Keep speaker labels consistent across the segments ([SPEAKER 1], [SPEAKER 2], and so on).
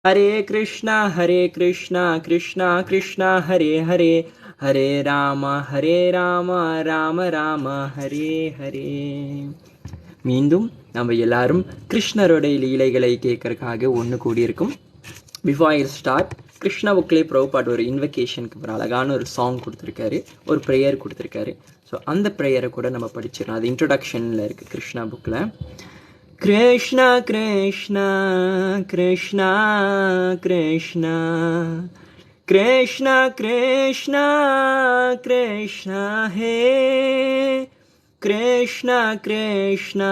[SPEAKER 1] Hare Krishna, Krishna Krishna, Hare Hare, Hare Rama, Rama Rama, Hare Hare. மீண்டும் நம்ம எல்லாரும் கிருஷ்ணருடைய லீலைகளை கேட்கறதுக்காக ஒன்று கூடியிருக்கும். பிஃபோர் ஐ ஸ்டார்ட், கிருஷ்ணா புக்லேயே ப்ரோபாட் ஒரு இன்வெகேஷனுக்கு ஒரு அழகான ஒரு சாங் கொடுத்துருக்காரு, ஒரு ப்ரேயர் கொடுத்துருக்காரு. ஸோ அந்த ப்ரேயரை கூட நம்ம படிச்சிடலாம். அது இன்ட்ரொடக்ஷனில் இருக்குது கிருஷ்ணா புக்கில். Krishna Krishna Krishna Krishna Krishna Krishna Krishna Hey Krishna Krishna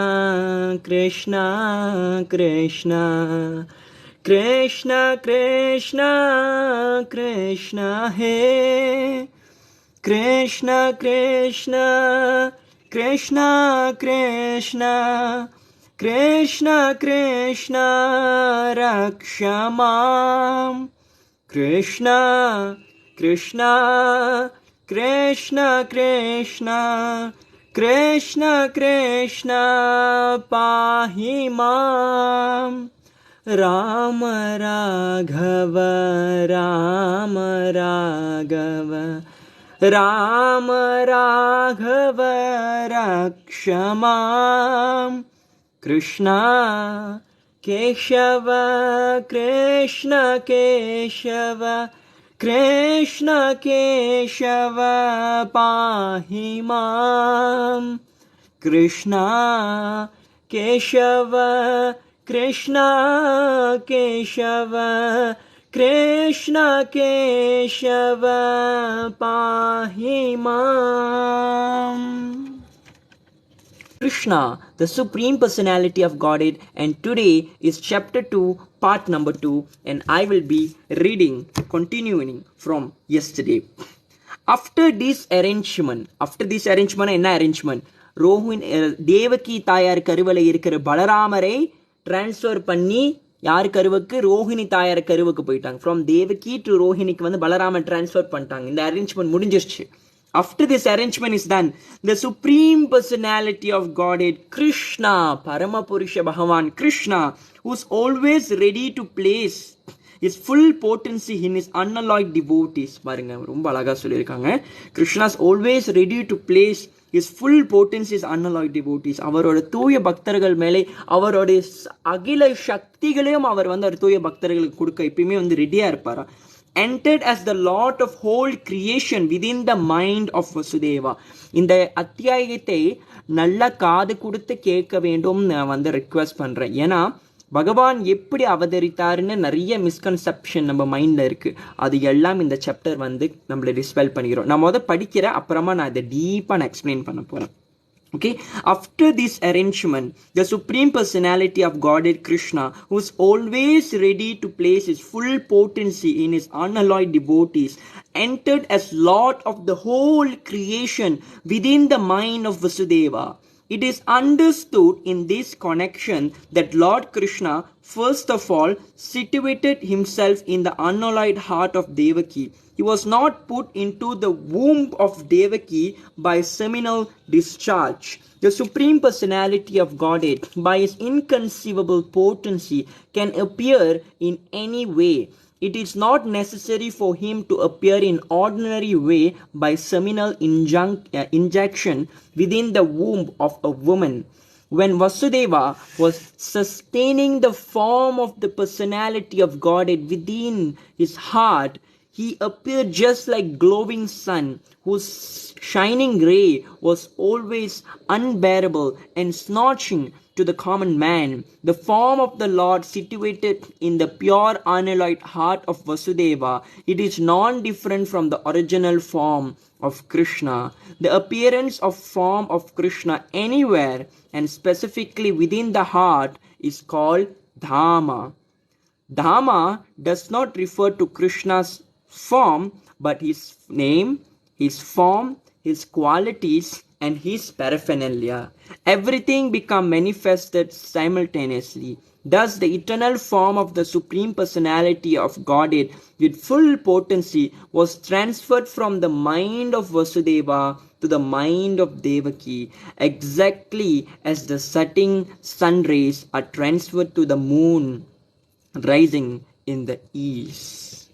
[SPEAKER 1] Krishna Krishna Krishna Krishna Krishna Hey Krishna Krishna Krishna Krishna Krishna Krishna Rakshamam Krishna Krishna Krishna Krishna Krishna Krishna Pahimam Rama Raghava Rama Raghava Rama Raghava Rakshamam Krishna Keshava Krishna Keshava Krishna Keshava Pahimam Krishna Keshava Krishna Keshava Krishna Keshava Pahimam. Krishna, the Supreme Personality of Godhead, and today is chapter 2, part number 2, and I will be reading, continuing from yesterday. After this arrangement, என்ன arrangement? Devaki தாயார் கருவலை இருக்கிற பலராமரை transfer பண்ணி யார் கருவுக்கு? ரோஹிணி தாயார் கருவுக்கு போயிட்டாங்க. From Devaki to ரோஹிணிக்கு வந்து Balaraman transfer பண்ணிட்டாங்க. இந்த அரேஞ்ச்மெண்ட் முடிஞ்சிருச்சு. After this arrangement is done, the Supreme Personality of Godhead, Kṛṣṇa, Paramapurusha Bhagavan Kṛṣṇa, who's always ready to place his full potency in his unalloyed devotees. பாருங்க, ரொம்ப அழகா சொல்லியிருக்காங்க. Krishna is always ready to place his full potency is unalloyed devotees. அவரோட தூய பக்தர்கள் மேலே அவரோட அகில சக்திகளையும் அவர் வந்து அவர் தூய பக்தர்களுக்கு கொடுக்க எப்பயுமே வந்து ரெடியா இருப்பாரா. Entered as the Lord of whole creation within the mind of Vasudeva. இந்த அத்தியாயத்தை நல்ல காது கொடுத்து கேட்க வேண்டும் நான் வந்து ரிக்வெஸ்ட் பண்றேன். ஏன்னா பகவான் எப்படி அவதரித்தாருன்னு நிறைய மிஸ்கன்செப்ஷன் நம்ம மைண்ட்ல இருக்கு. அது எல்லாம் இந்த சாப்டர் வந்து நம்மளை டிஸ்பெல் பண்ணிக்கிறோம். நான் முதல் படிக்கிறேன், அப்புறமா நான் இதை டீப்பா நான் எக்ஸ்பிளைன் பண்ண போறேன். Okay, after this arrangement, the Supreme Personality of Godhead Kṛṣṇa, who is always ready to place his full potency in his unalloyed devotees, entered as Lord of the whole creation within the mind of Vasudeva. It is understood in this connection that Lord Kṛṣṇa first of all situated himself in the unalloyed heart of Devaki. He was not put into the womb of Devaki by seminal discharge. The Supreme Personality of Godhead, by his inconceivable potency, can appear in any way. It is not necessary for him to appear in ordinary way by seminal injection within the womb of a woman. When Vasudeva was sustaining the form of the personality of Godhead within his heart, he appeared just like glowing sun, whose shining ray was always unbearable and scorching to the common man. The form of the Lord situated in the pure unalloyed heart of Vasudeva, it is non-different from the original form of Kṛṣṇa. The appearance of form of Kṛṣṇa anywhere and specifically within the heart is called Dhama. Dhama does not refer to Kṛṣṇa's form, but his name, his form, his qualities, and his paraphernalia. Everything become manifested simultaneously. Thus, the eternal form of the Supreme Personality of Godhead with full potency was transferred from the mind of Vasudeva to the mind of Devaki, exactly as the setting sun rays are transferred to the moon rising in the east.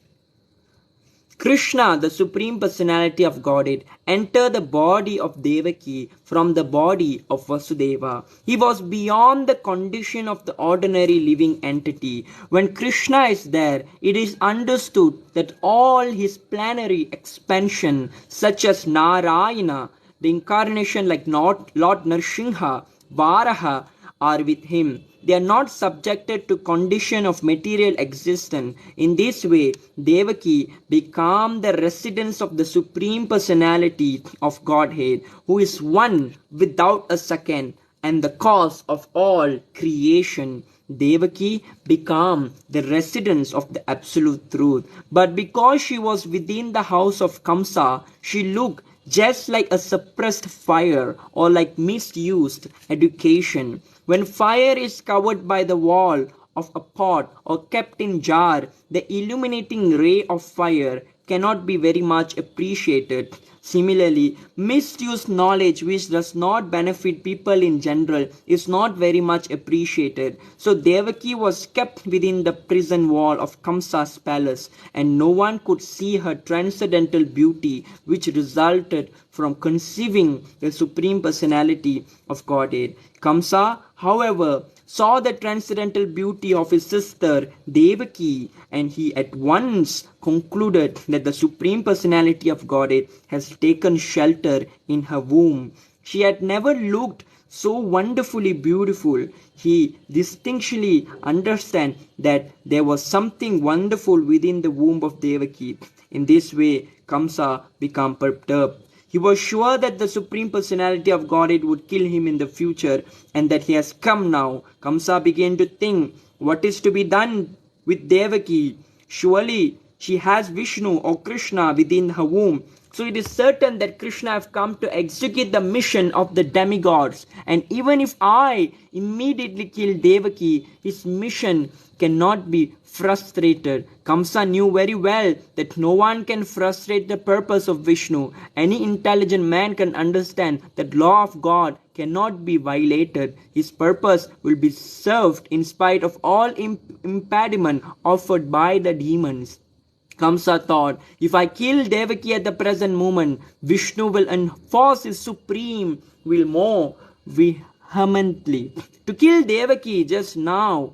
[SPEAKER 1] Kṛṣṇa, the Supreme Personality of Godhead, entered the body of Devaki from the body of Vasudeva. He was beyond the condition of the ordinary living entity. When Kṛṣṇa is there, it is understood that all his planetary expansion, such as Narayana, the incarnation like Lord Nrsimha, Varaha, are with him. They are not subjected to condition of material existence. In this way, Devaki became the residence of the Supreme Personality of Godhead, who is one without a second and the cause of all creation. Devaki became the residence of the Absolute Truth. But because she was within the house of Kṛṣṇa, she looked just like a suppressed fire or like misused education. When fire is covered by the wall of a pot or kept in jar, the illuminating ray of fire cannot be very much appreciated. Similarly, misused knowledge which does not benefit people in general is not very much appreciated. So Devaki was kept within the prison wall of Kṛṣṇa's palace, and no one could see her transcendental beauty which resulted from conceiving the Supreme Personality of Godhead. Kṛṣṇa, however, saw the transcendental beauty of his sister Devaki, and he at once concluded that the Supreme Personality of Godhead has taken shelter in her womb. She had never looked so wonderfully beautiful. He distinctly understood that there was something wonderful within the womb of Devaki. In this way, Kṛṣṇa became perturbed. He was sure that the Supreme Personality of Godhead would kill him in the future and that he has come now. Kṛṣṇa began to think, what is to be done with Devaki? Surely she has Vishnu or Kṛṣṇa within her womb. So it is certain that Kṛṣṇa have come to execute the mission of the demigods. And even if I immediately kill Devaki, his mission cannot be frustrated. Kṛṣṇa knew very well that no one can frustrate the purpose of Vishnu. Any intelligent man can understand that law of God cannot be violated. His purpose will be served in spite of all impediment offered by the demons. Kṛṣṇa thought, if I kill Devaki at the present moment, Vishnu will enforce his supreme will more vehemently. To kill Devaki just now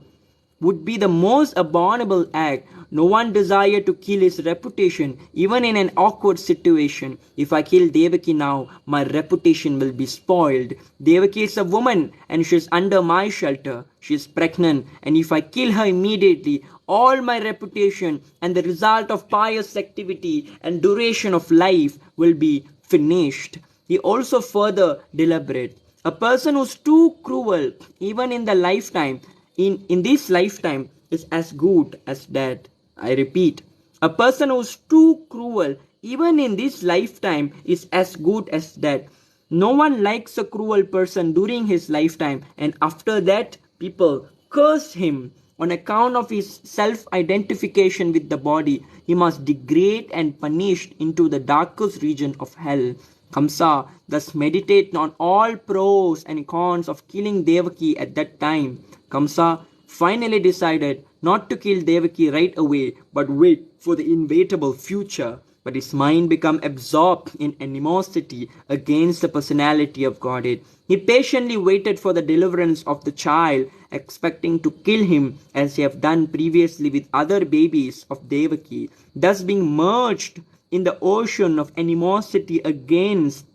[SPEAKER 1] would be the most abominable act. No one desired to kill his reputation, even in an awkward situation. If I kill Devaki now, my reputation will be spoiled. Devaki is a woman and she is under my shelter. She is pregnant, and if I kill her immediately, all my reputation and the result of pious activity and duration of life will be finished. He also further deliberated. A person who is too cruel, even in the lifetime, in this lifetime, is as good as dead. I repeat, a person who is too cruel, even in this lifetime, is as good as dead. No one likes a cruel person during his lifetime, and after that, people curse him. On account of his self-identification with the body, he must degrade and punished into the darkest region of hell. Kṛṣṇa thus meditated on all pros and cons of killing Devaki at that time. Kṛṣṇa finally decided not to kill Devaki right away, but wait for the inevitable future. But his mind became absorbed in animosity against the personality of Godhead. He patiently waited for the deliverance of the child, expecting to kill him as he had done previously with other babies of Devaki. Thus being merged in the ocean of animosity against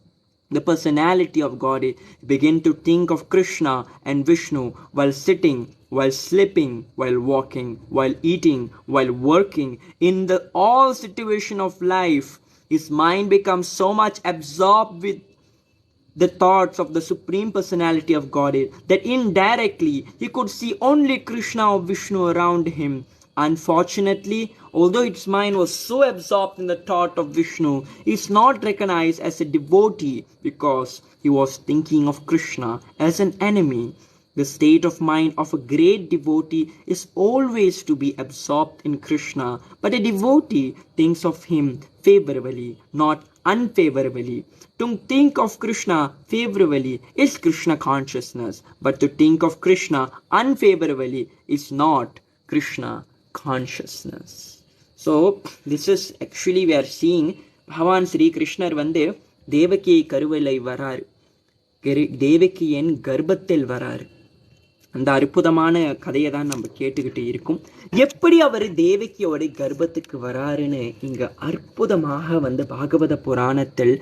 [SPEAKER 1] the personality of Godhead, he began to think of Kṛṣṇa and Vishnu while sitting, while sleeping, while walking, while eating, while working. In the all situation of life, his mind becomes so much absorbed with the thoughts of the Supreme Personality of Godhead that indirectly he could see only Kṛṣṇa or Vishnu around him. Unfortunately, although his mind was so absorbed in the thought of Vishnu, he is not recognized as a devotee because he was thinking of Kṛṣṇa as an enemy. The state of mind of a great devotee is always to be absorbed in Kṛṣṇa, but a devotee thinks of him favorably, not unfavorably. To think of Kṛṣṇa favorably is Kṛṣṇa consciousness, but to think of Kṛṣṇa unfavorably is not Kṛṣṇa consciousness. So this is actually we are seeing பகவான் ஸ்ரீ கிருஷ்ணர் வந்து தேவகியை கருவிலை வராரு, தேவகியின் கர்ப்பத்தில் வராரு. அந்த அற்புதமான கதையை தான் நம்ம கேட்டுக்கிட்டு இருக்கோம். எப்படி அவர் தேவகியோட கர்ப்பத்துக்கு வராருன்னு இங்க அற்புதமாக வந்து பாகவத புராணத்தில்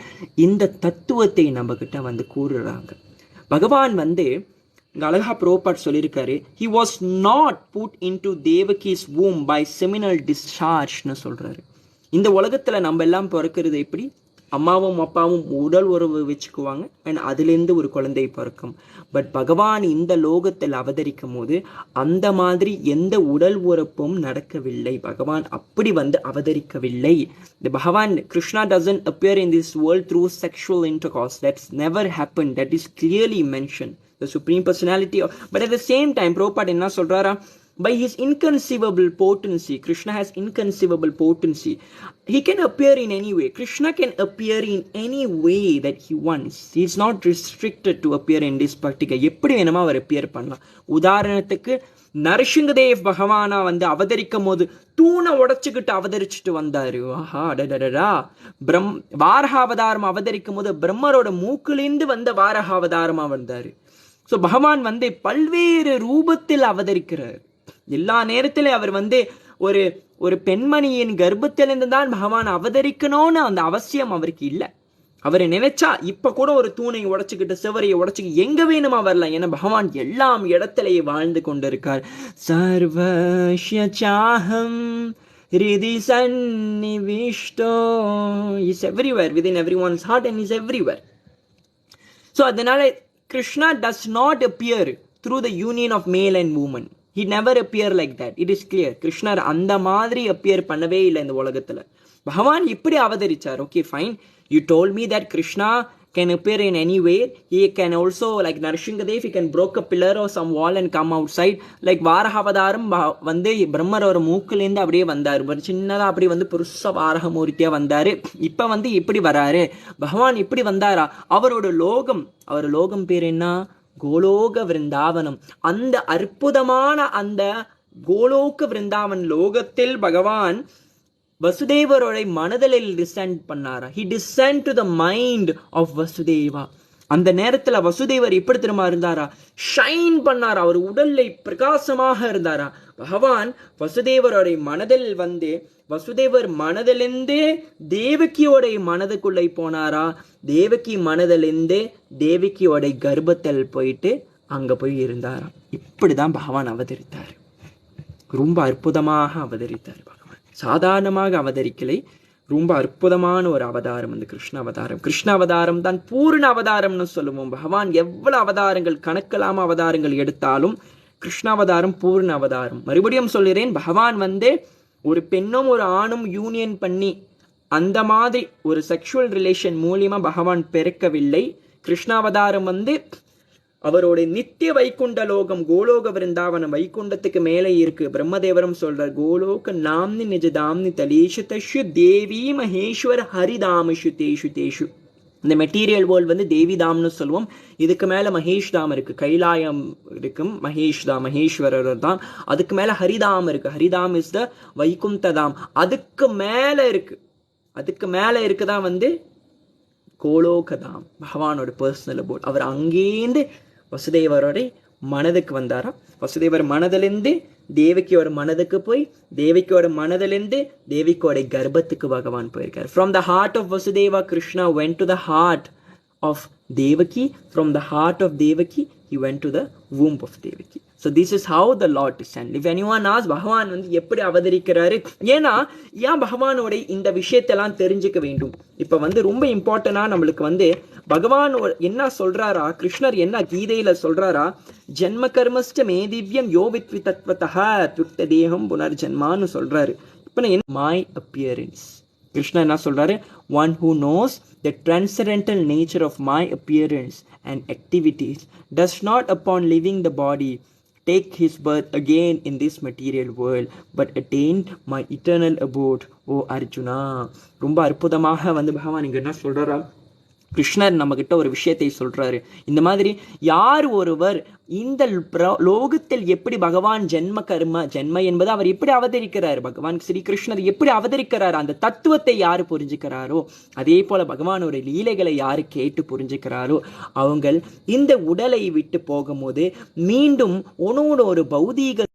[SPEAKER 1] இந்த தத்துவத்தை நம்ம கிட்ட வந்து கூறுறாங்க. பகவான் வந்து இங்க அழகா புரோபாட் சொல்லியிருக்காரு, he was not put into தேவகி's womb by seminal dischargeன்னு சொல்றாரு. இந்த உலகத்துல நம்ம எல்லாம் பிறக்கிறது எப்படி, அம்மாவும் அப்பாவும் உடல் உறவு வச்சுக்குவாங்க அண்ட் அதுலேருந்து ஒரு குழந்தை பிறக்கும். பட் பகவான் இந்த லோகத்தில் அவதரிக்கும் போது அந்த மாதிரி எந்த உடல் உறப்பும் நடக்கவில்லை. பகவான் அப்படி வந்து அவதரிக்கவில்லை. The பகவான் Kṛṣṇa doesn't appear in this world through sexual intercourse. That's never happened. That is clearly mentioned. The supreme personality of, but at the same time Prabhupada என்ன சொல்றாரா, by his inconceivable potency, Kṛṣṇa has inconceivable potency. He can appear in any way. Kṛṣṇa can appear in any way that he wants. He is not restricted to appear in this particular. எப்படி வேணுமா அவர் appear பண்ணலாம். உதாரணத்துக்கு நரசிங்கதேவ் பகவானா வந்து அவதரிக்கும் போது தூணை உடைச்சுக்கிட்டு அவதரிச்சுட்டு வந்தாரு. ஆஹா டடடா. வாரகாவதாரம் அவதரிக்கும் போது பிரம்மரோட மூக்கிலிருந்து வந்த வாரகாவதாரமா வந்தாரு. ஸோ பகவான் வந்து பல்வேறு ரூபத்தில் அவதரிக்கிறார். எல்லா நேரத்திலும் அவர் வந்து ஒரு ஒரு பெண்மணியின் கர்ப்பத்திலிருந்து தான் பகவான் அவதரிக்கணும்னு அந்த அவசியம் அவருக்கு இல்லை. அவரை நினைச்சா இப்ப கூட ஒரு தூணை உடைச்சுக்கிட்டு சிவரையை உடைச்சுக்கிட்டு எங்க வேணுமா வரலாம். ஏன்னா பகவான் எல்லாம் இடத்திலேயே வாழ்ந்து கொண்டிருக்கார். சர்வஸ்யாஹம் ஹிருதி சன்னிவிஷ்டோ. Is everywhere, within everyone's heart and is everywhere. So அதனால Kṛṣṇa does not appear through the union of male and woman. He never appear like that. It is clear. கிருஷ்ணர் அந்த மாதிரி appear பண்ணவே இல்லை இந்த உலகத்துல. பகவான் இப்படி அவதரிச்சார். Okay, fine. You told me that Kṛṣṇa can appear in any way. He can also, like Narsingadev, he can break a pillar or some wall and come outside. Like வாரகாவதாரம் வந்து பிரம்மரோட மூக்கிலேருந்து அப்படியே வந்தார். ஒரு சின்னதா அப்படி வந்து புருஷ வாரகமூர்த்தியா வந்தாரு. இப்ப வந்து இப்படி வராரு. பகவான் இப்படி வந்தாரா? அவரோட லோகம், அவர் லோகம் பேர் என்ன? கோலோக விருந்தாவனம். அந்த அற்புதமான அந்த கோலோக விருந்தாவன் லோகத்தில் பகவான் வசுதேவரோட மனதில் டிசென்ட் பண்ணாரா. he descend to the mind of Vasudeva. அந்த நேரத்துல வசுதேவர் எப்படி திரும்ப இருந்தாரா? ஷைன் பண்ணாரா. அவர் உடல்ல பிரகாசமாக இருந்தாரா. பகவான் வசுதேவரோட மனதில் வந்து வசுதேவர் மனதிலிருந்து தேவகியோட மனதுக்குள்ளே போனாரா. தேவகி மனதிலிருந்து தேவகியோட கர்ப்பத்தில் போயிட்டு அங்க போய் இருந்தாரா. இப்படிதான் பகவான் அவதரித்தார். ரொம்ப அற்புதமாக அவதரித்தார் பகவான். சாதாரணமாக அவதரிக்கலை, ரொம்ப அற்புதமான ஒரு அவதாரம் அந்த கிருஷ்ண அவதாரம். கிருஷ்ண அவதாரம் தான் பூர்ண அவதாரம்னு சொல்லுவோம். பகவான் எவ்வளவு அவதாரங்கள், கணக்கில்லாம அவதாரங்கள் எடுத்தாலும் கிருஷ்ண அவதாரம் பூர்ண அவதாரம். மறுபடியும் சொல்கிறேன், பகவான் வந்து ஒரு பெண்ணும் ஒரு ஆணும் யூனியன் பண்ணி அந்த மாதிரி ஒரு செக்ஷுவல் ரிலேஷன் மூலியமா பகவான் பிறக்கவில்லை. கிருஷ்ணாவதாரம் வந்து அவரோட நித்திய வைகுண்ட லோகம், கோலோக விருந்தாவனம், வைகுண்டத்துக்கு மேலே இருக்கு. பிரம்மதேவரம் சொல்றார், கோலோக நாம்னி நிஜதாம்னி தலேஷு தஷு தேவி மகேஸ்வர ஹரிதாமஷு தேஷு தேஷு. இந்த மெட்டீரியல் வேர்ல்டு வந்து தேவிதாம்னு சொல்லுவோம். இதுக்கு மேல மகேஷ் தாம் இருக்கு, கைலாயம் இருக்கும், மகேஷ் தாம் மகேஸ்வரர் தான். அதுக்கு மேல ஹரிதாம் இருக்கு, ஹரிதாம் இஸ் த வைகுந்ததாம். அதுக்கு மேல இருக்கு, அதுக்கு மேல இருக்குதான் வந்து கோலோகதாம், பகவானோட பர்சனல் அபோட். அவர் அங்கேருந்து வசுதேவரோட மனதுக்கு வந்தாரா. வசுதேவர் மனதிலிருந்து தேவகியோட மனதுக்கு போய், தேவகியோட மனதிலிருந்து தேவிக்கோட கர்ப்பத்துக்கு பகவான் போயிருக்கார். From the heart of Vasudeva, Kṛṣṇa went to the heart of Devaki. From the heart of Devaki, he went to the womb of Devaki. So this is how the Lord descended. If anyone asks, பகவான் வந்து எப்படி அவதரிக்கிறாரு, ஏன்னா ஏன் பகவானோட இந்த விஷயத்தெல்லாம் தெரிஞ்சுக்க வேண்டும். இப்ப வந்து ரொம்ப இம்பார்ட்டன்டா நம்மளுக்கு வந்து பகவான் என்ன சொல்றாரா, கிருஷ்ணர் என்ன கீதையில சொல்றாரா, ஜென்ம கர்மஸ்ட மேதிவ்யம் யோ வித்வி தத்வதஹ த்யுக்த தேகம் புனர்ஜன்மான்னு சொல்றாரு. இப்ப என்ன மை அப்பியரன்ஸ், கிருஷ்ணர் என்ன சொல்றாரு, one who knows the transcendental nature of my appearance and activities does not upon leaving the body take his birth again in this material world but attain my eternal abode, O Arjuna. ரொம்ப அற்புதமாக வந்து பகவான் இங்க என்ன சொல்றாரா, கிருஷ்ணர் நம்ம கிட்ட ஒரு விஷயத்தை சொல்றாரு. இந்த மாதிரி யார் ஒருவர் இந்த லோகத்தில் எப்படி பகவான் ஜென்ம என்பது அவர் எப்படி அவதரிக்கிறார், பகவான் ஸ்ரீ கிருஷ்ணர் எப்படி அவதரிக்கிறார், அந்த தத்துவத்தை யாரு புரிஞ்சுக்கிறாரோ, அதே போல பகவானோட லீலைகளை யாரு கேட்டு புரிஞ்சுக்கிறாரோ, அவங்க இந்த உடலை விட்டு போகும்போது மீண்டும் ஒரு பௌதீக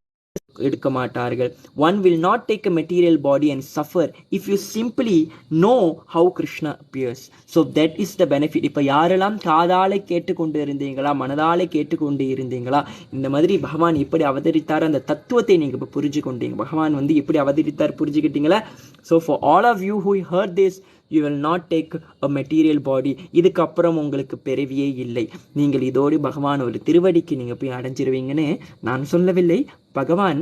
[SPEAKER 1] எடுக்க மாட்டார்கள். One will not take a material body and suffer if you simply know how Krishna appears. So that is the benefit. இப்ப யாரெல்லாம் காதால கேட்டுக்கொண்டு இருந்தீங்களா, மனதால கேட்டுக்கொண்டு இருந்தீங்களா, இந்த மாதிரி பகவான் எப்படி அவதரித்தார் அந்த தத்துவத்தை நீங்க இப்ப புரிஞ்சு கொண்டீங்க. பகவான் எப்படி அவதரித்தார் புரிஞ்சுக்கிட்டீங்களா? So for all of you who heard this, you will not take a material body. இதுக்கப்புறம் உங்களுக்கு பிறவியே இல்லை. நீங்கள் இதோடு பகவான் ஒரு திருவடிக்கு நீங்க போய் அடைஞ்சிருவீங்கன்னு நான் சொல்லவில்லை. பகவான்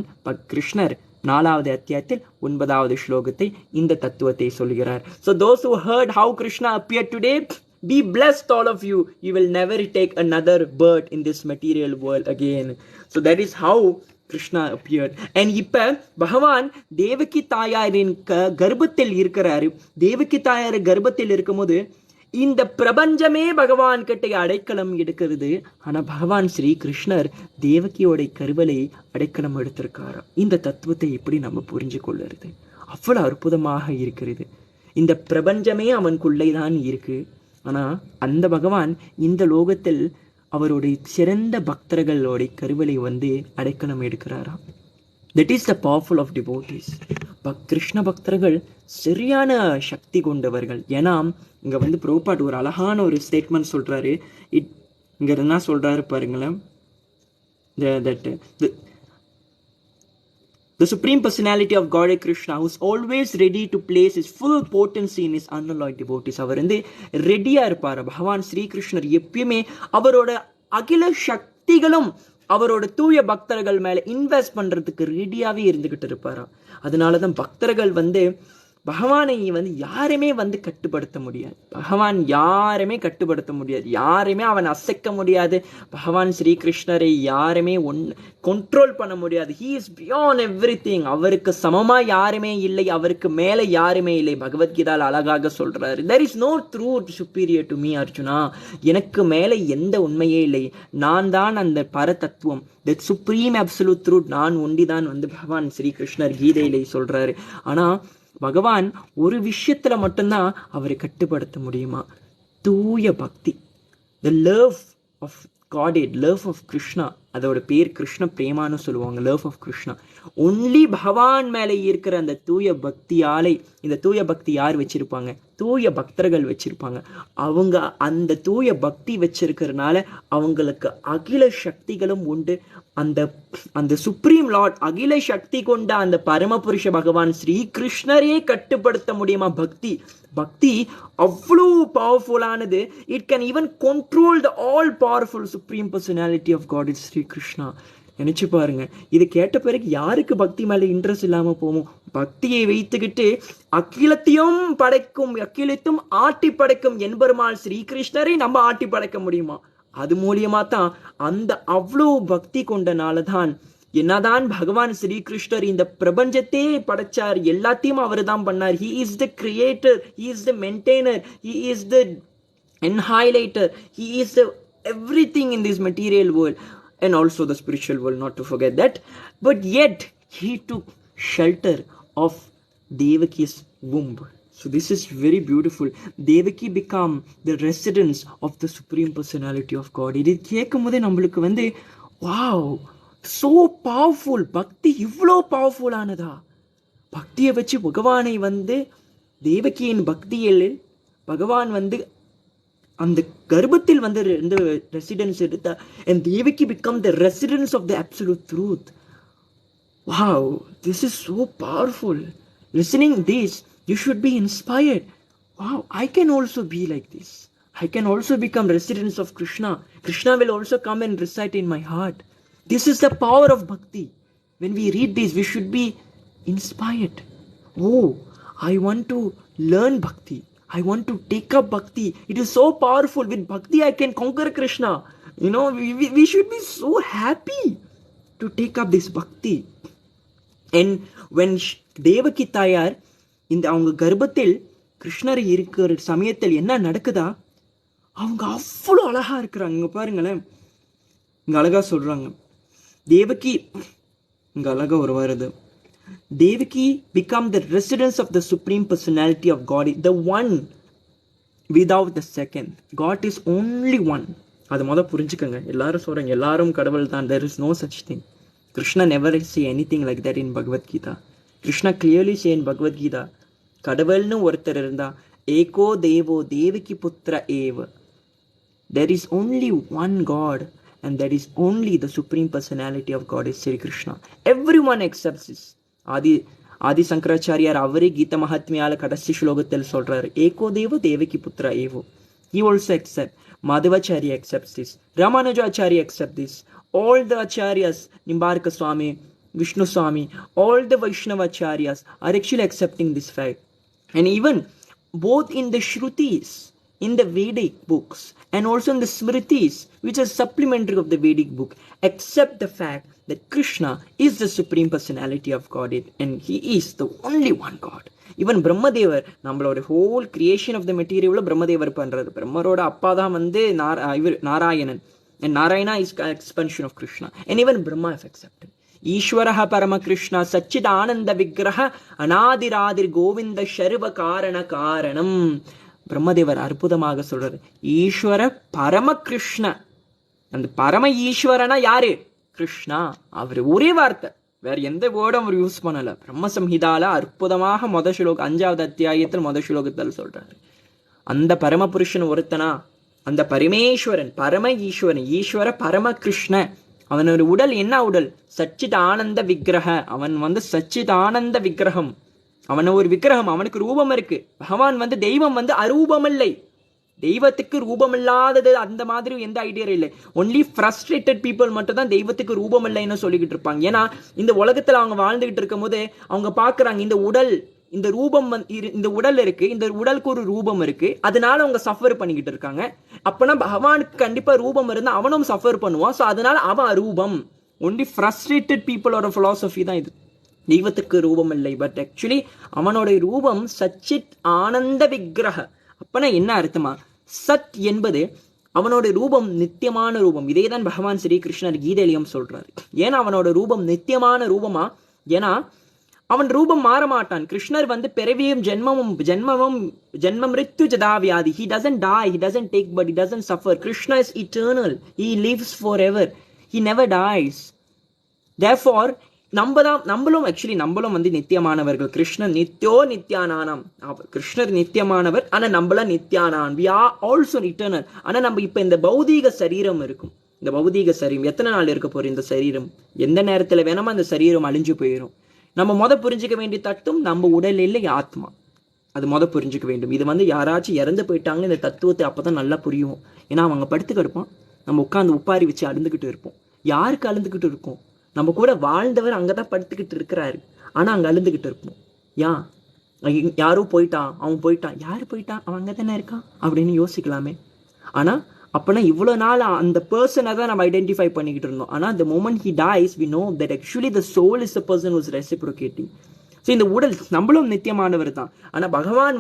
[SPEAKER 1] கிருஷ்ணர் 4வது அத்தியாயத்தில் 9வது ஸ்லோகத்தை இந்த தத்துவத்தை சொல்கிறார். So those who heard how Krishna appeared today, be blessed all of you. You will never take another birth in this material world again. So that is how Krishna appeared. And இப்ப பகவான் தேவகி தாயாரின் கர்ப்பத்தில் இருக்கிறாரு. தேவகி தாயார் கர்ப்பத்தில் இருக்கும்போது இந்த பிரபஞ்சமே பகவான் கிட்ட அடைக்கலம் எடுக்கிறது. ஆனா பகவான் ஸ்ரீ கிருஷ்ணர் தேவகியோட கருவலை அடைக்கலம் எடுத்திருக்காரா. இந்த தத்துவத்தை எப்படி நம்ம புரிஞ்சு கொள்ளுறது? அவ்வளவு அற்புதமாக இருக்கிறது. இந்த பிரபஞ்சமே அவனுக்குள்ளே தான் இருக்கு. ஆனா அந்த பகவான் இந்த லோகத்தில் அவருடைய சிறந்த பக்தர்களோட கருவலை அடைக்கலம் எடுக்கிறாராம். That is the powerful of devotees. Krishna பக்தர்கள் சரியான சக்தி கொண்டவர்கள். ஏன்னா இங்க பிரபுபாட் ஒரு அழகான ஒரு ஸ்டேட்மெண்ட் சொல்றாரு. இங்க என்ன சொல்றாரு பாருங்களேன். The Supreme Personality of Godhead Kṛṣṇa, who is always ready to place his full potency in his unalloyed devotees. அவர் ரெடியா இருப்பார். பகவான் ஸ்ரீ கிருஷ்ணர் எப்பயுமே அவரோட அகில சக்திகளும் அவரோட தூய பக்தர்கள் மேல இன்வெஸ்ட் பண்றதுக்கு ரெடியாவே இருந்துகிட்டு இருப்பாரா. அதனாலதான் பக்தர்கள் பகவானை யாருமே கட்டுப்படுத்த முடியாது. பகவான் யாருமே கட்டுப்படுத்த முடியாது. யாருமே அவன் அசைக்க முடியாது. பகவான் ஸ்ரீ கிருஷ்ணரை யாருமே கண்ட்ரோல் பண்ண முடியாது. He is beyond everything. அவருக்கு சமமா யாருமே இல்லை, அவருக்கு மேல யாருமே இல்லை. பகவத்கீதால அழகாக சொல்றாரு, there is no truth superior to me Arjuna. எனக்கு மேல எந்த உண்மையே இல்லை. நான் தான் அந்த பரதத்துவம், the supreme absolute truth. நான் ஒண்டிதான் பகவான் ஸ்ரீ கிருஷ்ணர் கீதையிலே சொல்றாரு. ஆனா பகவான் ஒரு விஷயத்துல மட்டும்தான் அவரை கட்டுப்படுத்த முடியுமா, தூய பக்தி. the love of Godhead, love of Kṛṣṇa. அதோட பேர் கிருஷ்ண பிரேமான்னு சொல்லுவாங்க. love of Kṛṣṇa. ஒன்லி பகவான் மேலே இருக்கிற அந்த தூய பக்தியாலை, இந்த தூய பக்தி யார் வச்சிருப்பாங்க? தூய பக்தர்கள் வச்சிருப்பாங்க. அவங்க அந்த தூய பக்தி வச்சிருக்கிறதுனால அவங்களுக்கு அகில சக்திகளும் உண்டு. அந்த சுப்ரீம் லார்ட், அகில சக்தி கொண்ட அந்த பரமபுருஷ பகவான் ஸ்ரீ கிருஷ்ணரையே கட்டுப்படுத்த முடியுமா? பக்தி அவ்வளோ பவர்ஃபுல்லானது. It can even control the all powerful supreme personality of God is Shri Krishna. நினைச்சு பாருங்க. இது கேட்ட பிறகு யாருக்கு பக்தி மேல இன்ட்ரெஸ்ட் இல்லாம போவோம்? பக்தியை வைத்துக்கிட்டு அகிலத்தையும் படைக்கும், அகிலத்தும் ஆட்டி படைக்கும் என்பெருமாள் ஸ்ரீகிருஷ்ணரை நம்ம ஆட்டி படைக்க முடியுமா? அது மூலியமா தான் அந்த அவ்வளோ பக்தி கொண்டனாலதான் என்னதான் பகவான் ஸ்ரீகிருஷ்ணர் இந்த பிரபஞ்சத்தை படைச்சார், எல்லாத்தையும் அவர் தான் பண்ணார். He is the creator, he is the maintainer, he is the annihilator, he is the everything in this material world and also the spiritual world, not to forget that. But yet he took shelter of Devaki's womb. So this is very beautiful. Devaki become the residence of the Supreme Personality of God. இது கேட்கும் போதே நம்மளுக்கு wow, so powerful. பக்தி இவ்வளோ பவர்ஃபுல்லானதா? பக்தியை வச்சு பகவானை தேவகியின் பக்தியில் பகவான் அந்த கர்ப்பத்தில் ரெசிடென்ஸ் எடுத்தா, and Devaki become the residence of the absolute truth. Wow, this is so powerful. Listening this, you should be inspired. Wow, I can also be like this. I can also become residence of Kṛṣṇa. Kṛṣṇa will also come and reside in my heart. This is the power of bhakti. When we read this, we should be inspired. Oh, I want to learn bhakti. I want to take up bhakti. It is so powerful. With bhakti, I can conquer Kṛṣṇa. You know, we should be so happy to take up this bhakti. And when Devaki Tayar, இந்த அவங்க கர்ப்பத்தில் கிருஷ்ணர் இருக்கிற சமயத்தில் என்ன நடக்குதா? அவங்க அவ்வளோ அழகா இருக்கிறாங்க. இங்க பாருங்களேன், இங்க அழகா சொல்றாங்க, தேவகி, இங்க அழகா ஒரு வருது, Devaki become the residence of the supreme personality of God, the one without the second. God is only one. அது புரிஞ்சுக்கங்க. எல்லாரும் சொல்றாங்க எல்லாரும் கடவுள் தான், there is no such thing. Krishna never say anything like that in Bhagavad Gita. Krishna clearly say in Bhagavad Gita, கடவுள்னு ஒருத்தர் இருந்தா ஏகோ தேவோ தேவகி புத்திர ஏவ. There is only one God, and that is only the supreme personality of God is Sri Krishna. Everyone accepts this. ஆதி சங்கராச்சாரியார் அவரே கீத மகாத்மியால கடைசி ஸ்லோகத்தில் சொல்றாரு, ஏகோ தேவோ தேவகி புத்திர ஏவோ. He also accepts. Madhavacharya accepts this. Ramanujacharya accepts this. All the acharyas, Nimbarka Swami, Vishnu Swami, all the Vaishnavacharyas are actually accepting this fact. And even both in the Shrutis, in the Vedic books, and also in the Smritis, which are supplementary of the Vedic book, accept the fact that Krishna is the supreme personality of Godhead, and he is the only one God. Even Brahmadevar, நம்மளோட whole creation of the material பிரம்மதேவர் பண்றது. பிரம்மரோட அப்பா தான் Narayanan, and Narayana is expansion of Krishna, and even Brahma have accepted. ஈஸ்வரஹ பரம கிருஷ்ணா சச்சித் ஆனந்த விக்கிரஹ அநாதிராதிர் கோவிந்த சர்வ காரண காரணம். பிரம்மதேவர் அற்புதமாக சொல்றாரு, ஈஸ்வர பரம கிருஷ்ண. அந்த பரம ஈஸ்வரனா யாரு? கிருஷ்ணா. அவர் ஒரே வார்த்தை, வேற எந்த வேர்டும் அவர் யூஸ் பண்ணல. பிரம்ம சம்ஹிதால அற்புதமாக ஸ்லோகம் 5வது அத்தியாயத்தில் ஸ்லோகத்தில் சொல்றாரு, அந்த பரம புருஷன் ஒருத்தனா, அந்த பரமேஸ்வரன், பரம ஈஸ்வரன், ஈஸ்வர பரம கிருஷ்ண. அவனோட உடல் என்ன உடல்? சச்சித் ஆனந்த விக்கிரக. அவன் சச்சித் ஆனந்த விக்கிரகம். அவன் ஒரு விக்கிரகம், அவனுக்கு ரூபம் இருக்கு. பகவான் தெய்வம் அரூபம் இல்லை. தெய்வத்துக்கு ரூபம் இல்லாதது அந்த மாதிரி எந்த ஐடியா இல்லை. ஒன்லி ஃப்ரஸ்ட்ரேட்டட் பீப்புள் மட்டும் தான் தெய்வத்துக்கு ரூபம் இல்லைன்னு சொல்லிக்கிட்டு இருப்பாங்க. ஏன்னா இந்த உலகத்துல அவங்க வாழ்ந்துகிட்டு இருக்கும் போது அவங்க பாக்குறாங்க, இந்த உடல், இந்த ரூபம், இந்த உடல் இருக்கு, இந்த உடலுக்கு ஒரு ரூபம் இருக்கு, அதனால அவங்க சஃபர் பண்ணிக்கிட்டு இருக்காங்க. அப்பனா பகவானுக்கு கண்டிப்பா ரூபம் இருந்தா அவனும் சஃபர் பண்ணுவான். ஸோ அதனால அவன் அரூபம். ஒன்லி ஃப்ரஸ்ட்ரேட்டட் பீப்புளோட பிலாசபி தான் இது. தெய்வத்துக்கு ரூபம் இல்லை. பட் ஆக்சுவலி அவனோட ரூபம் சச்சித் ஆனந்த விக்கிரக. அப்பனா என்ன அர்த்தமா? சத் என்பது அவனோட ரூபம் நித்தியமான ரூபம். இதே தான் பகவான் ஸ்ரீகிருஷ்ணர் கீதையிலும் சொல்றாரு. ஏன்னா அவனோட ரூபம் நித்தியமான ரூபமா? ஏன்னா அவன் ரூபம் மாற மாட்டான். கிருஷ்ணர் பிறவியும் ஜென்மம் மிருத்யு ஜதா வியாதி. He doesn't die, he doesn't take birth, he doesn't suffer. Krishna is eternal, he lives forever, he never dies. Therefore நம்மளும் நித்தியமானவர்கள். கிருஷ்ணர் நித்யோ நித்யானானாம். கிருஷ்ணர் நித்தியமானவர், ஆனா நம்மள நித்யானான். we are also eternal. ஆனா நம்ம இப்ப இந்த பௌதீக சரீரம் இருக்கும். இந்த பௌதீக சரீரம் எத்தனை நாள் இருக்க போற? இந்த சரீரம் எந்த நேரத்துல வேணுமோ அந்த சரீரம் அழிஞ்சு போயிடும். நம்ம புரிஞ்சுக்க வேண்டிய தத்துவம், நம்ம உடல் இல்லை, ஆத்மா. அது புரிஞ்சுக்க வேண்டும். இது யாராச்சும் இறந்து போயிட்டாங்க, இந்த தத்துவத்தை அப்பதான் நல்லா புரியும். ஏன்னா அவங்க படுத்து கிடப்போம், நம்ம உட்காந்து உப்பாரி வச்சு அழுந்துகிட்டு இருப்போம். யாருக்கு அழுந்துகிட்டு இருக்கும்? நம்ம கூட வாழ்ந்தவர் அங்கதான் படுத்துக்கிட்டு இருக்கிறாரு, ஆனா அங்க அழுந்துகிட்டு இருப்போம். யாரோ போயிட்டான், அவன் போயிட்டான். யாரு போயிட்டான்? அவன் அங்கதானே இருக்கான் அப்படின்னு யோசிக்கலாமே. ஆனா அப்பனா இவ்வளவு நாள் அந்த பர்சனை தான் நம்ம ஐடென்டிஃபை பண்ணிக்கிட்டு இருந்தோம். ஆனா the moment he dies we know that actually the soul is the person who is reciprocating. So இந்த உடல் நம்மளும் நித்தியமானவர் தான். ஆனா பகவான்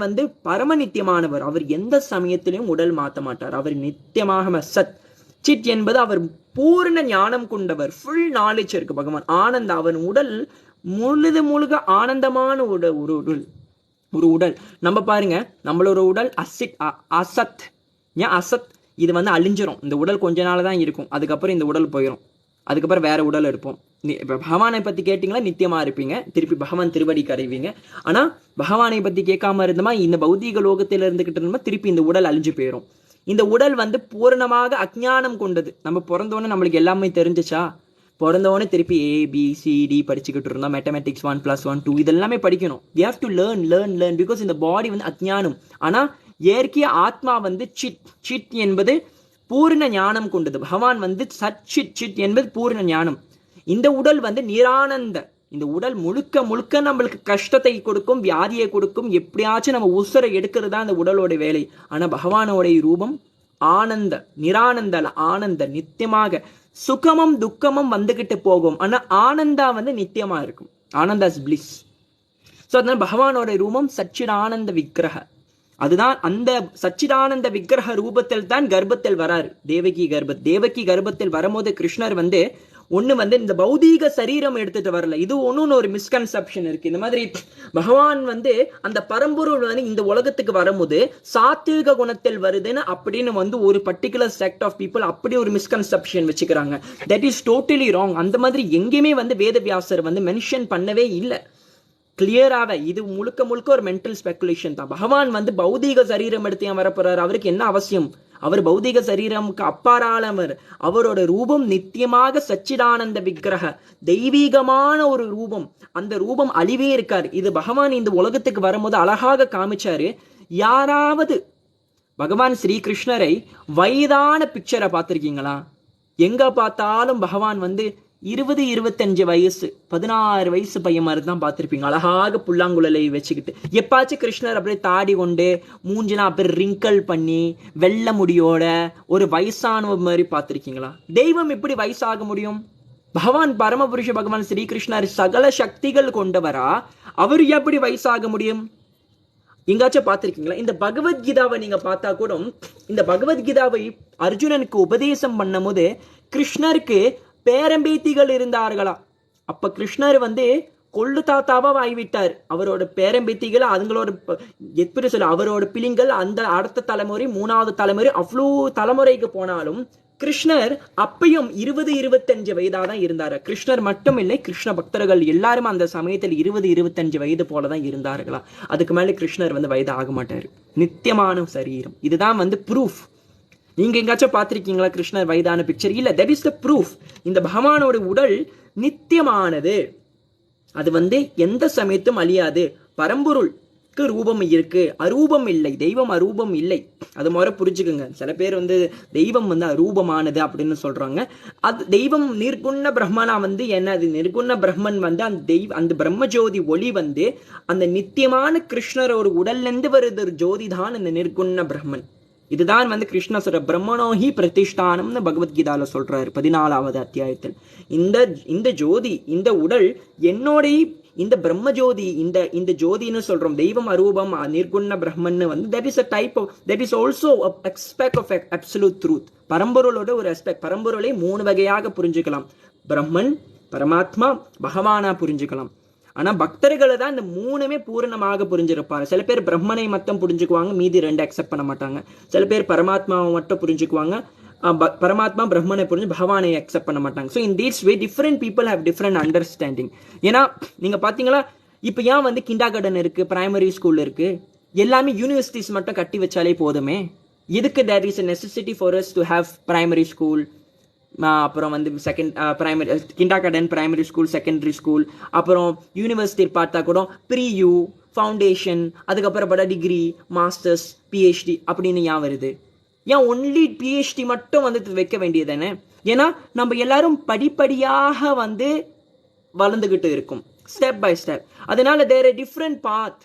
[SPEAKER 1] பரம நித்தியமானவர். அவர் எந்த சமயத்திலையும் உடல் மாற்ற மாட்டார். அவர் நித்தியமாக சத் சித் என்பது அவர் பூர்ண ஞானம் கொண்டவர். ஃபுல் நாலேஜ் இருக்கு பகவான். ஆனந்த, அவன் உடல் முழுக ஆனந்தமான ஒரு உடல். நம்ம பாருங்க, நம்மளோட உடல் அசத். ஏன் அசத்? இது அழிஞ்சிரும். இந்த உடல் கொஞ்ச நாள் தான் இருக்கும், அதுக்கப்புறம் இந்த உடல் போயிடும், அதுக்கப்புறம் வேற உடல் இருப்போம். பகவானை பத்தி கேட்டீங்களா, நித்தியமா இருப்பீங்க, திருப்பி பகவான் திருவடிக்கு அடைவீங்க. ஆனா பகவானை பத்தி கேட்காம இருந்தோமா, இந்த பௌதீக லோகத்தில இருந்துகிட்டு இருந்தோமா, திருப்பி இந்த உடல் அழிஞ்சு போயிடும். இந்த உடல் பூரணமாக அஜ்ஞானம் கொண்டது. நம்ம பிறந்தோடனே நம்மளுக்கு எல்லாமே தெரிஞ்சிச்சா? பிறந்தவொடனே திருப்பி ABCD படிச்சுக்கிட்டு இருந்தோம். மேத்தமெட்டிக்ஸ் 1 + 1 2 இதெல்லாமே படிக்கணும். we have to learn because இந்த பாடி அஜ்ஞானம். ஆனா இயற்கைய ஆத்மா சித் என்பது பூர்ண ஞானம் கொண்டது. பகவான் சித் என்பது பூர்ண ஞானம். இந்த உடல் நிரானந்த. இந்த உடல் முழுக்க நம்மளுக்கு கஷ்டத்தை கொடுக்கும், வியாதியை கொடுக்கும். எப்படியாச்சும் நம்ம உசுரை எடுக்கிறது தான் இந்த உடலோட வேலை. ஆனா பகவானோட ரூபம் ஆனந்த, நிரானந்த, ஆனந்த, நித்தியமாக. சுகமும் துக்கமும் வந்துகிட்டு போகும், ஆனா ஆனந்தா நித்தியமா இருக்கும். Ananda is bliss. ஸோ அதனால பகவானோட ரூபம் சச்சிதானந்த விக்கிரக. அதுதான் அந்த சச்சிதானந்த விக்கிரக ரூபத்தில் தான் கர்ப்பத்தில் வராரு. தேவகி கர்ப்பத்தில் வரும்போது கிருஷ்ணர் வந்து ஒண்ணு வந்து இந்த பௌதீக சரீரம் எடுத்துட்டு வரல. இது ஒன்னு ஒரு மிஸ்கன்செப்ஷன் இருக்கு. இந்த மாதிரி பகவான் வந்து அந்த பரம்பொருள் வந்து இந்த உலகத்துக்கு வரும்போது சாத்விக குணத்தில் வருதுன்னு அப்படின்னு வந்து ஒரு பர்டிகுலர் செக்ட் ஆஃப் பீப்புள் அப்படி ஒரு மிஸ்கன்செப்ஷன் வச்சுக்கிறாங்க. That is totally wrong. அந்த மாதிரி எங்கேயுமே வந்து வேதவியாசர் வந்து மென்ஷன் பண்ணவே இல்லை கிளியராக. இது முழுக்க ஒரு மென்டல் ஸ்பெகுலேஷன் தான். பகவான் வந்து பௌதீக சரீரம் எடுத்து ஏன் வரப்போறாரு? அவருக்கு என்ன அவசியம்? அவர் பௌதிக சரீரமுக்கு அப்பாராளவர். அவரோட ரூபம் நித்தியமாக சச்சிதானந்த விக்கிரக, தெய்வீகமான ஒரு ரூபம். அந்த ரூபம் அழிவே இருக்காரு. இது பகவான் இந்த உலகத்துக்கு வரும்போது அழகாக காமிச்சாரு. யாராவது பகவான் ஸ்ரீகிருஷ்ணரை வயதான பிக்சரை பார்த்திருக்கீங்களா? எங்க பார்த்தாலும் பகவான் வந்து 20-25 வயசு 16 வயசு பையன் மாதிரி தான் பார்த்திருப்பீங்க. அழகாக புல்லாங்குழலை வச்சுக்கிட்டு. எப்பாச்சும் கிருஷ்ணர் அப்படியே தாடி கொண்டு மூஞ்சிலாம் அப்படியே ரிங்கிள் பண்ணி வெள்ள முடியோட ஒரு வயசானவர் மாதிரி பார்த்திருக்கீங்களா? தெய்வம் எப்படி வயசாக முடியும்? பகவான் பரமபுருஷ பகவான் ஸ்ரீகிருஷ்ணர் சகல சக்திகள் கொண்டவரா, அவர் எப்படி வயசாக முடியும்? எங்காச்சும் பார்த்திருக்கீங்களா? இந்த பகவத்கீதாவை நீங்க பார்த்தா கூட, இந்த பகவத்கீதாவை அர்ஜுனனுக்கு உபதேசம் பண்ணும் போது கிருஷ்ணருக்கு பேரம்பேத்திகள் இருந்தார்களா? அப்ப கிருஷ்ணர் வந்து கொள்ளு தாத்தாவா ஆகிவிட்டார். அவரோட பேரம்பேத்திகள் அதுங்களோட எப்படி சொல்ல, அவரோட பிள்ளைங்கள் அந்த அடுத்த தலைமுறை 3வது தலைமுறை அவ்வளோ தலைமுறைக்கு போனாலும் கிருஷ்ணர் அப்பையும் 20-25 வயதாதான் இருந்தாரு. கிருஷ்ணர் மட்டும் இல்லை, கிருஷ்ண பக்தர்கள் எல்லாரும் அந்த சமயத்தில் 20-25 வயது போலதான் இருந்தார்களா. அதுக்கு மேல கிருஷ்ணர் வந்து வயது ஆக மாட்டாரு. நித்தியமான சரீரம். இதுதான் வந்து ப்ரூஃப். நீங்க எங்காச்சும் பார்த்திருக்கீங்களா கிருஷ்ணர் வயதான பிக்சர்? இல்ல. That is the proof. இந்த பகவானோட உடல் நித்தியமானது. அது வந்து எந்த சமயத்தும் அழியாது. பரம்பொருளுக்கு ரூபம் இருக்கு, அரூபம் இல்லை. தெய்வம் அரூபம் இல்லை. அது மாதிரி புரிஞ்சுக்குங்க. சில பேர் வந்து தெய்வம் வந்து அரூபமானது அப்படின்னு சொல்றாங்க. அது தெய்வம் நிர்குண பிரம்மனா வந்து என்னது? நிர்குண பிரம்மன் வந்து அந்த பிரம்மஜோதி ஒளி வந்து அந்த நித்தியமான கிருஷ்ணரோட உடல்ல இருந்து வருது ஜோதி தான் இந்த நிர்குண பிரம்மன். இதுதான் வந்து கிருஷ்ண சொல்ற பிரம்மணோஹி பிரதிஷ்டானம்னு பகவத்கீதால சொல்றாரு 14வது அத்தியாயத்தில். இந்த ஜோதி, இந்த உடல் என்னோடைய இந்த பிரம்மஜோதி, இந்த ஜோதின்னு சொல்றோம். தெய்வம் அரூபம் நிர்குண பிரம்மன் வந்து that is a type of, that is also aspect of absolute truth. பரம்பொருளோட ஒரு எஸ்பெக்ட். பரம்பொருளை 3 வகையாக புரிஞ்சுக்கலாம். பிரம்மன், பரமாத்மா, பகவானா புரிஞ்சுக்கலாம். ஆனா பக்தர்களை தான் இந்த 3மே பூரணமாக புரிஞ்சிருப்பாரு. சில பேர் பிரம்மனை மட்டும் புரிஞ்சுக்குவாங்க, மீதி 2 அக்செப்ட் பண்ண மாட்டாங்க. சில பேர் பரமாத்மாவை மட்டும் புரிஞ்சுக்குவாங்க, பரமாத்மா பிரம்மனை புரிஞ்சு பகவானை அக்செப்ட் பண்ண மாட்டாங்க. So in these way different people have different understanding. ஏன்னா நீங்க பாத்தீங்களா, இப்ப ஏன் வந்து கிண்டா கார்டன் இருக்கு, பிரைமரி ஸ்கூல் இருக்கு, எல்லாமே யூனிவர்சிட்டிஸ் மட்டும் கட்டி வச்சாலே போதுமே. இதுக்கு there is a necessity for us to have primary school, அப்புறம் வந்து second primary kinda garden, primary school, secondary school, அப்புறம் யூனிவர்சிட்டி பார்த்தா கூட ப்ரீயூ, ஃபவுண்டேஷன், அதுக்கப்புறம் பட டிகிரி, மாஸ்டர்ஸ், பிஹெச்டி அப்படின்னு ஏன் வருது? ஏன் ஒன்லி பிஹெச்டி மட்டும் வந்து வைக்க வேண்டியது தானே? ஏன்னா நம்ம எல்லாரும் படிப்படியாக வந்து வளர்ந்துகிட்டு இருக்கும், ஸ்டெப் பை ஸ்டெப். அதனால தேர் a different path.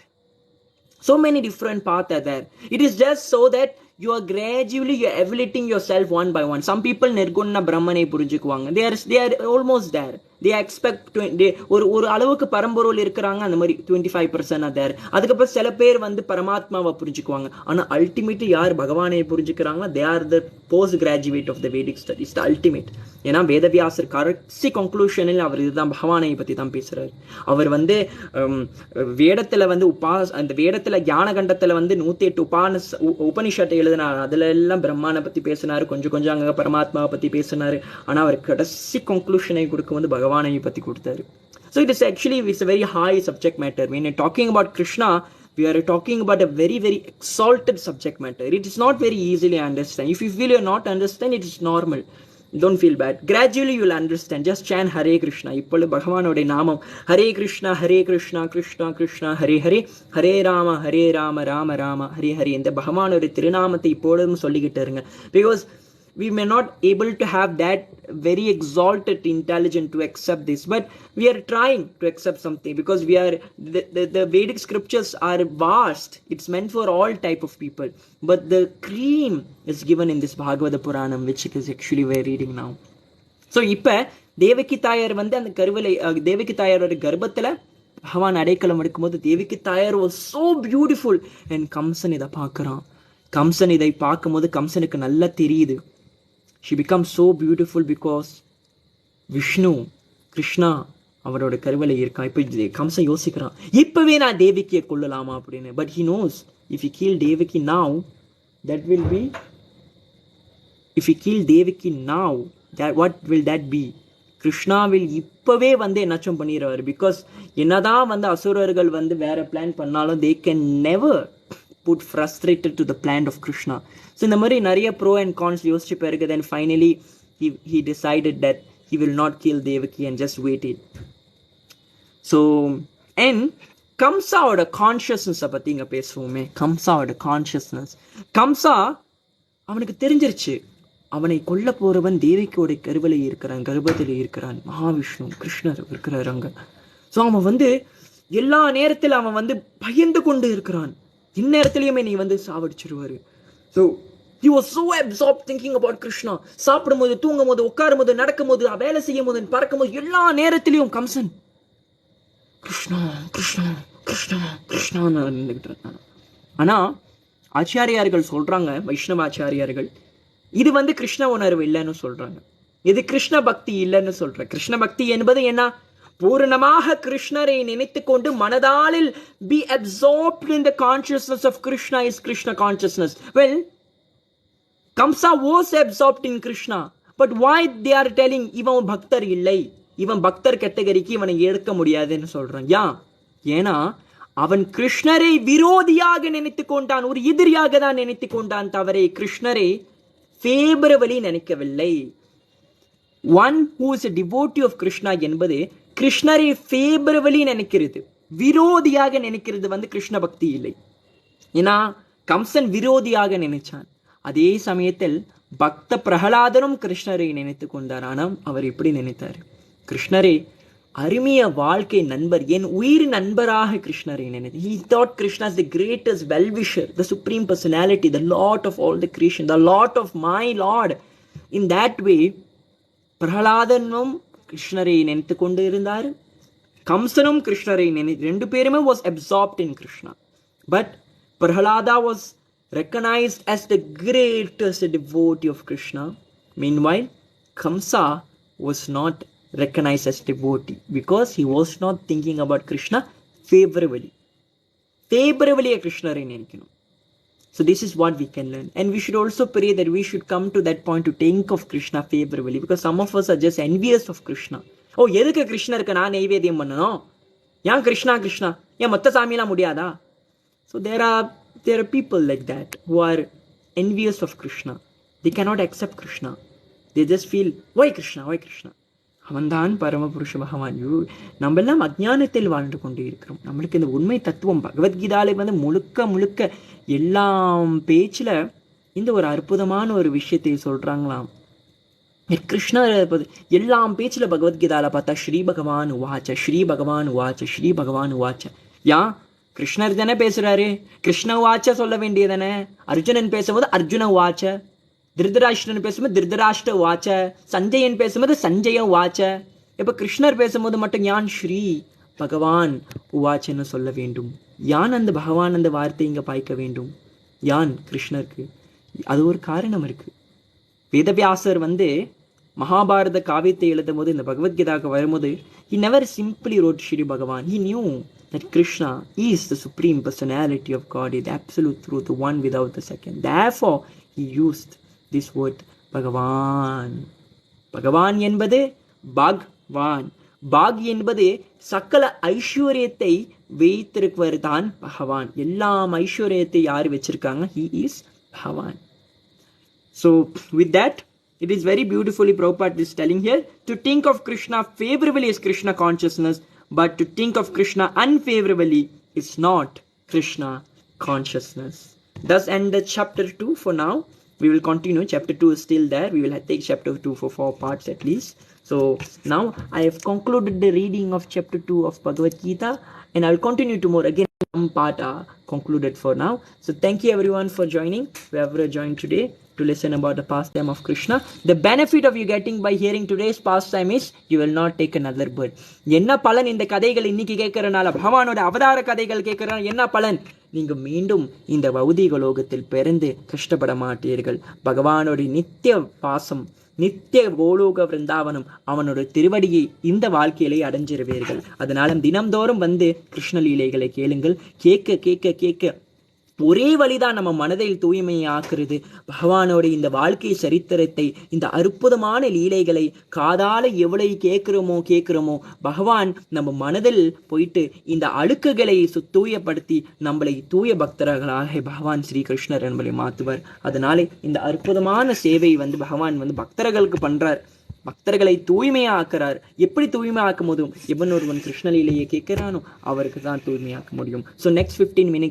[SPEAKER 1] So many different paths are there. It is just so that you are gradually evaluating yourself one by one. Some people nirguna brahmane புரிஞ்சுக்குவாங்க. They are almost there. They expect ஒரு அளவுக்கு பரம்பொருள் இருக்கிறாங்க, அந்த மாதிரி 25% are there. அதுக்கப்புறம் சில பேர் வந்து பரமாத்மாவை புரிஞ்சுக்குவாங்க. ஆனா அல்டிமேட்லி யார் பகவானை புரிஞ்சுக்கிறாங்களோ they are the post graduate of the Vedic studies, the ultimate. ஏன்னா வேதவியாசர் கடைசி கன்க்ளூஷனில் அவர் இதுதான் பகவானை பத்தி தான் பேசுறாரு. அவர் வந்து வேடத்துல வந்து அந்த வேடத்துல ஞான கண்டத்துல வந்து 108 உபனிஷத்தை எழுதினார். அதுல எல்லாம் பிரம்மானை பத்தி பேசினாரு, கொஞ்சம் அங்க பரமாத்மாவை பத்தி பேசினாரு. ஆனா அவர் கடைசி கன்க்ளூஷனை கொடுக்க வந்து பகவானை பத்தி கொடுத்தாரு. So it is actually, it's a very high subject matter. When you're talking about Kṛṣṇa, we are talking about a very, very exalted subject matter. It is not very easily understand. If you feel you're not understand, it is normal. Don't feel bad. Gradually you will understand. Just chant Hare Kṛṣṇa. இப்பொழுது பகவானுடைய நாமம் Hare Kṛṣṇa, Hare Kṛṣṇa, Kṛṣṇa Kṛṣṇa, Hare Hare, Hare Rama, Hare Rama, Rama Rama, Hare Hare. இந்த பகவானுடைய திருநாமத்தை இப்பொழுதும் சொல்லிக்கிட்டு இருங்க. Because we may not able to have that very exalted intelligence to accept this, but we are trying to accept something, because we are the Vedic scriptures are vast. It's meant for all type of people, but the cream is given in this Bhagavata Puranam, which is actually we are reading now. So இப்ப தேவகி தாயார் வந்து அந்த கருவலை, தேவகி தாயாரோட கர்ப்பத்துல பகவான் அடைக்கலம் எடுக்கும்போது தேவிக்கு தாயார் was so beautiful. And Kamsan இதை பார்க்குறான். கம்சன் இதை பார்க்கும்போது கம்சனுக்கு நல்லா தெரியுது, she become so beautiful because Vishnu Krishna அவரோட கருவலை இருக்கான். இப்போ கம்சன் யோசிக்கிறான், இப்பவே நான் தேவிக்கியை கொள்ளலாமா அப்படின்னு. But he knows if you kill Devaki now that will be, if you kill Devaki now what will that be? Krishna will இப்பவே வந்து என்னாச்சும் பண்ணிடுவார். பிகாஸ் என்னதான் வந்து அசுரர்கள் வந்து வேற பிளான் பண்ணாலும் they can never put frustrated to the plan of Krishna. So இந்த மாதிரி நிறைய ப்ரோ அண்ட் கான்ஸ் யோசிச்சு பிறகு then finally he decided that he will not kill Devaki and just wait it. So and கம்சாவோட கான்ஷியஸ்னஸை பற்றி இங்கே பேசுவோமே. கம்சாவோட கான்ஷியஸ்னஸ், கம்சா அவனுக்கு தெரிஞ்சிருச்சு அவனை கொல்ல போறவன் தேவிக்கோட கருவலை இருக்கிறான், கர்ப்பத்தில் இருக்கிறான், மகாவிஷ்ணு கிருஷ்ணர் இருக்கிறார் அங்க. ஸோ அவன் வந்து எல்லா நேரத்தில் அவன் வந்து பயந்து கொண்டு இருக்கிறான், இந்நேரத்திலையுமே நீ வந்து சாவடிச்சிருவாரு. So he was so absorbed thinking about Krishna. சாப்பிடும் போது, தூங்கும் போது, உட்காரும் போது, நடக்கும் போது, வேலை செய்யும் போது, பறக்கும் போது, எல்லா நேரத்திலையும் கம்சன் கிருஷ்ணா கிருஷ்ணா கிருஷ்ணா கிருஷ்ணான்னு இருந்துகிட்டு இருந்தான். ஆனா ஆச்சாரியார்கள் சொல்றாங்க, வைஷ்ணவ ஆச்சாரியார்கள், இது வந்து கிருஷ்ண உணர்வு இல்லைன்னு சொல்றாங்க, இது கிருஷ்ண பக்தி இல்லைன்னு சொல்ற. கிருஷ்ண பக்தி என்பது என்ன? பூர்ணமாக கிருஷ்ணரை நினைத்து கொண்டு மனதாலில் be absorbed in the consciousness of Krishna is Krishna consciousness. Well, Kamsa was absorbed in Krishna, but why they are telling இவன் பக்தர் இல்லை, இவன் பக்தர் கேட்டகரிக்கு இவனை எடுக்க முடியாதுன்னு சொல்றான். ஏன்னா அவன் கிருஷ்ணரை விரோதியாக நினைத்து கொண்டான், ஒரு எதிரியாக தான் நினைத்து கொண்டான், தவறே கிருஷ்ணரை ஃபேவரபிளி நினைக்கவில்லை. One who is a devotee of Krishna என்பது கிருஷ்ணரை ஃபேவரபிளி நினைக்கிறது, விரோதியாக நினைக்கிறது வந்து கிருஷ்ண பக்தி இல்லை. ஏன்னா கம்சன் விரோதியாக நினைச்சான். அதே சமயத்தில் பக்த பிரகலாதனும் கிருஷ்ணரை நினைத்து கொண்டார். ஆனால் அவர் எப்படி நினைத்தார்? கிருஷ்ணரை அருமைய வாழ்க்கை நண்பர், என் உயிர் நண்பராக கிருஷ்ணரை நினைத்து. He thought Krishna is the greatest well-wisher, the supreme personality, the lord of all the creation, the lord of my lord. In that way பிரகலாதனும் கிருஷ்ணரை நினைத்து கொண்டு இருந்தார், கம்சனும் கிருஷ்ணரை ரெண்டு பேருமே was absorbed in Krishna. But Prahlada was recognized as the greatest devotee of Krishna. Meanwhile, Kamsa was not recognized as devotee because he was not thinking about Krishna favorably. Favorably Krishna நினைக்கணும். So this is what we can learn, and we should also pray that we should come to that point to think of Krishna favorably, because some of us are just envious of Krishna. Oh, எதுக்கு கிருஷ்ணருக்கு நான் நைவேத்தியம் பண்ணணும், ஏன் கிருஷ்ணா கிருஷ்ணா, ஏன் மற்ற சாமியெல்லாம் முடியாதா? So there are people like that who are envious of Krishna. They cannot accept Krishna. They just feel, why Krishna, why Krishna? அவன்தான் பரமபுருஷ பகவான். நம்ம எல்லாம் அஜ்ஞானத்தில் வாழ்ந்து கொண்டு இருக்கிறோம். நம்மளுக்கு இந்த உண்மை தத்துவம் பகவத்கீதால வந்து முழுக்க எல்லாம் பேச்சுல இந்த ஒரு அற்புதமான ஒரு விஷயத்தை சொல்றாங்களாம். கிருஷ்ணர் எல்லாம் பேச்சுல பகவத்கீதால பார்த்தா ஸ்ரீ பகவான் வாச்ச, ஸ்ரீ பகவான் வாச்ச, ஸ்ரீ பகவான் வாச்ச. கிருஷ்ணர் தானே பேசுறாரு, கிருஷ்ண வாச்ச சொல்ல வேண்டியதானே. அர்ஜுனன் பேசும்போது அர்ஜுன வாச்ச, திருதராஷ்டிரன் பேசும்போது திருதராஷ்டிர வாச்ச, சஞ்சயன் பேசும்போது சஞ்சய வாச்ச. இப்ப கிருஷ்ணர் பேசும்போது மட்டும் யான் ஸ்ரீ பகவான் உவாச்சன்னு சொல்ல வேண்டும். யான் அந்த பகவான் அந்த வார்த்தை இங்க பாய்க்க வேண்டும். யான் கிருஷ்ணருக்கு அது ஒரு காரணம் இருக்கு. வேதவியாசர் வந்து மகாபாரத காவியத்தை எழுதும் போது, இந்த பகவத்கீதாக்கு வரும்போது, he never simply wrote Shri Bhagavan. He knew that Krishna is the supreme personality of God, is the absolute truth, the one without the second. Therefore he used this word பகவான். பகவான் என்பது பகவான், பாக் என்பது சகல ஐஸ்வர்யத்தை வைத்திருப்பவர் தான் பகவான். எல்லாம் ஐஸ்வர்யத்தை யார் வச்சிருக்காங்க? He is பகவான். So with that, it is very beautifully Prabhupada is telling here, to think of Krishna favorably is Krishna consciousness, but to think of Krishna unfavorably is not Krishna consciousness. Thus end the chapter 2 for now. We will continue. Chapter 2 is still there. We will take chapter 2 for 4 parts at least. So now I have concluded the reading of chapter 2 of Bhagavad Gita, and I will continue tomorrow again. part are concluded for now. So thank you everyone for joining, whoever joined today to listen about the pastime of Krishna. The benefit of you getting by hearing today's pastime is you will not take another birth. என்ன பலன் இந்த கதைகள் இன்னைக்கு கேட்கறனால, பகவானோட அவதார கதைகள் கேட்கறனால என்ன பலன்? நீங்க மீண்டும் இந்த பௌதீக லோகத்தில் பிறந்து கஷ்டப்பட மாட்டீர்கள். பகவானோட நித்திய பாசம், நித்திய கோலோக விருந்தாவனம், அவனோட திருவடியை இந்த வாழ்க்கையிலே அடைஞ்சிருவீர்கள். அதனால தினம்தோறும் வந்து கிருஷ்ணலீலைகளை கேளுங்கள். கேட்க கேட்க கேட்க ஒரே வழிதான் நம்ம மனதில் தூய்மையை ஆக்குறது. பகவானோட இந்த வாழ்க்கை சரித்திரத்தை, இந்த அற்புதமான லீலைகளை காதால எவ்வளவு கேட்கிறோமோ பகவான் நம்ம மனதில் போயிட்டு இந்த அழுக்குகளை தூயப்படுத்தி நம்மளை தூய பக்தர்களாக பகவான் ஸ்ரீ கிருஷ்ணர் நம்மளை மாற்றுவார். அதனாலே இந்த அற்புதமான சேவை பகவான் பக்தர்களுக்கு பண்றார். பக்தர்களை தூய்மையாக்குறார். எப்படி தூய்மையாக்க முடியும்? எவன் ஒருவன் கிருஷ்ணலீலையை கேட்கிறானோ அவருக்கு தான் தூய்மையாக்க முடியும். So next 15 minutes